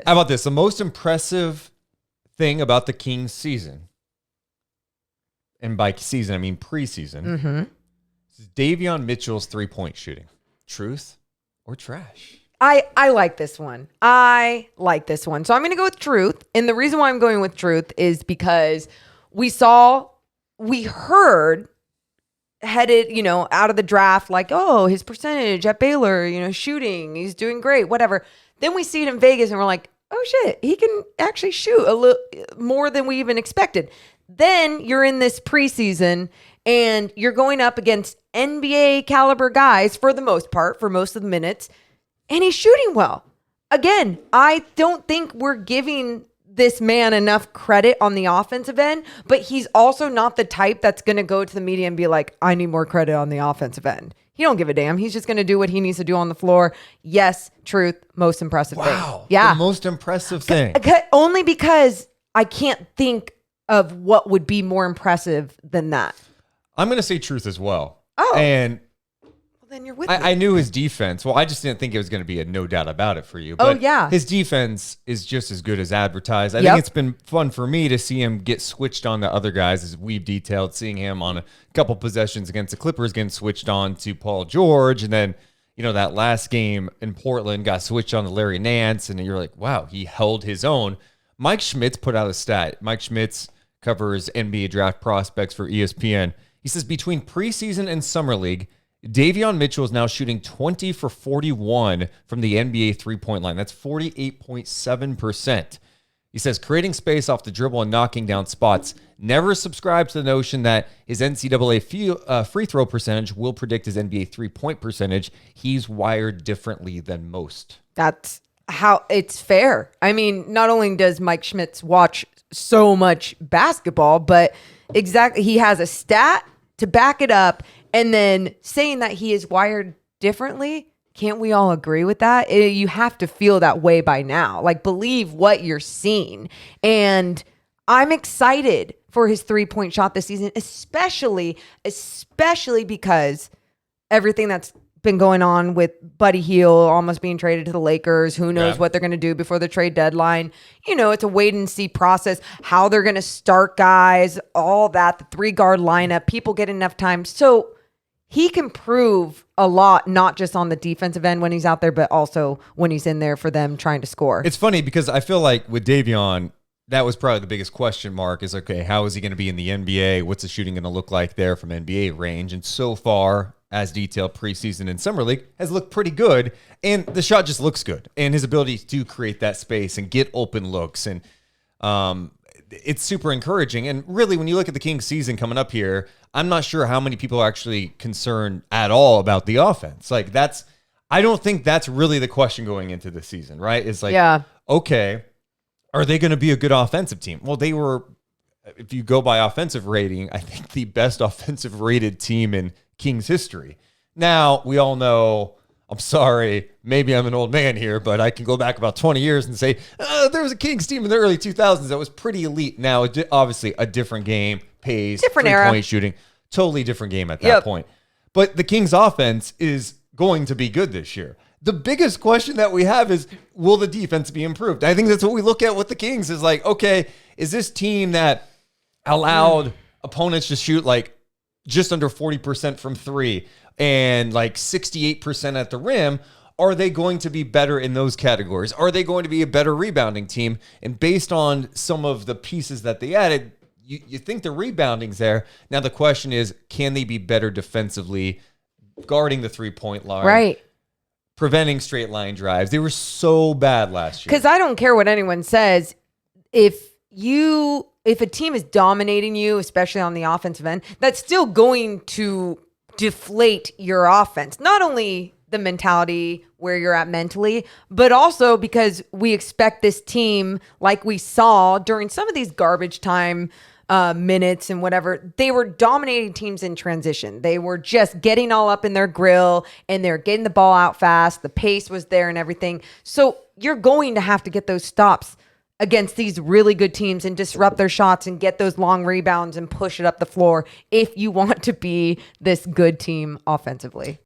How about this? The most impressive thing about the Kings season, and by season, I mean preseason, is Davion Mitchell's three-point shooting. Truth or trash? I like this one. So I'm going to go with truth. And the reason why I'm going with truth is because we heard headed, out of the draft, like, oh, his percentage at Baylor, shooting, he's doing great, whatever. Then we see it in Vegas and we're like, oh shit, he can actually shoot a little more than we even expected. Then you're in this preseason and you're going up against NBA caliber guys for the most part, for most of the minutes, and he's shooting well. Again, I don't think we're giving this man enough credit on the offensive end, but he's also not the type that's going to go to the media and be like, I need more credit on the offensive end. He don't give a damn. He's just going to do what he needs to do on the floor. Yes, truth, most impressive thing. Wow. Yeah. The most impressive thing. Only because I can't think of what would be more impressive than that. I'm going to say truth as well. Oh. And then you're with me. I knew his defense. Well, I just didn't think it was going to be a no doubt about it for you. But his defense is just as good as advertised. I think it's been fun for me to see him get switched on to other guys, as we've detailed, seeing him on a couple possessions against the Clippers getting switched on to Paul George. And then, that last game in Portland got switched on to Larry Nance. And you're like, wow, he held his own. Mike Schmitz put out a stat. Mike Schmitz covers NBA draft prospects for ESPN. He says between preseason and summer league, Davion Mitchell is now shooting 20 for 41 from the NBA three-point line. That's 48.7%. He says creating space off the dribble and knocking down spots. Never subscribe to the notion that his NCAA free throw percentage will predict his NBA three-point percentage. He's wired differently than most. That's how it's fair. I mean, not only does Mike Schmitz watch so much basketball, but exactly, he has a stat to back it up. And then saying that he is wired differently, can't we all agree with that? You have to feel that way by now. Like, believe what you're seeing. And I'm excited for his three-point shot this season, especially because everything that's been going on with Buddy Hield almost being traded to the Lakers. Who knows what they're going to do before the trade deadline. It's a wait and see process, how they're going to start guys, all that, the 3-guard lineup, people get enough time. So he can prove a lot, not just on the defensive end when he's out there, but also when he's in there for them trying to score. It's funny because I feel like with Davion, that was probably the biggest question mark is, okay, how is he going to be in the NBA? What's the shooting going to look like there from NBA range? And so far, as detailed, preseason and summer league has looked pretty good. And the shot just looks good. And his ability to create that space and get open looks. And it's super encouraging. And really, when you look at the Kings season coming up here, I'm not sure how many people are actually concerned at all about the offense. Like, I don't think that's really the question going into the season, right? It's like, okay, are they going to be a good offensive team? Well, they were, if you go by offensive rating, I think the best offensive rated team in Kings history. Now, we all know, I'm sorry, maybe I'm an old man here, but I can go back about 20 years and say, there was a Kings team in the early 2000s that was pretty elite. Now, obviously, a different game, pace, different era, three-point shooting, totally different game at that point. But the Kings offense is going to be good this year. The biggest question that we have is, will the defense be improved? I think that's what we look at with the Kings is like, okay, is this team that allowed opponents to shoot like just under 40% from three and like 68% at the rim, are they going to be better in those categories? Are they going to be a better rebounding team? And based on some of the pieces that they added, you think the rebounding's there. Now the question is, can they be better defensively, guarding the three-point line? Right. Preventing straight line drives. They were so bad last year. Because I don't care what anyone says. If a team is dominating you, especially on the offensive end, that's still going to deflate your offense. Not only the mentality where you're at mentally, but also because we expect this team, like we saw during some of these garbage time minutes and whatever, they were dominating teams in transition. They were just getting all up in their grill and they're getting the ball out fast. The pace was there and everything. So you're going to have to get those stops against these really good teams and disrupt their shots and get those long rebounds and push it up the floor if you want to be this good team offensively.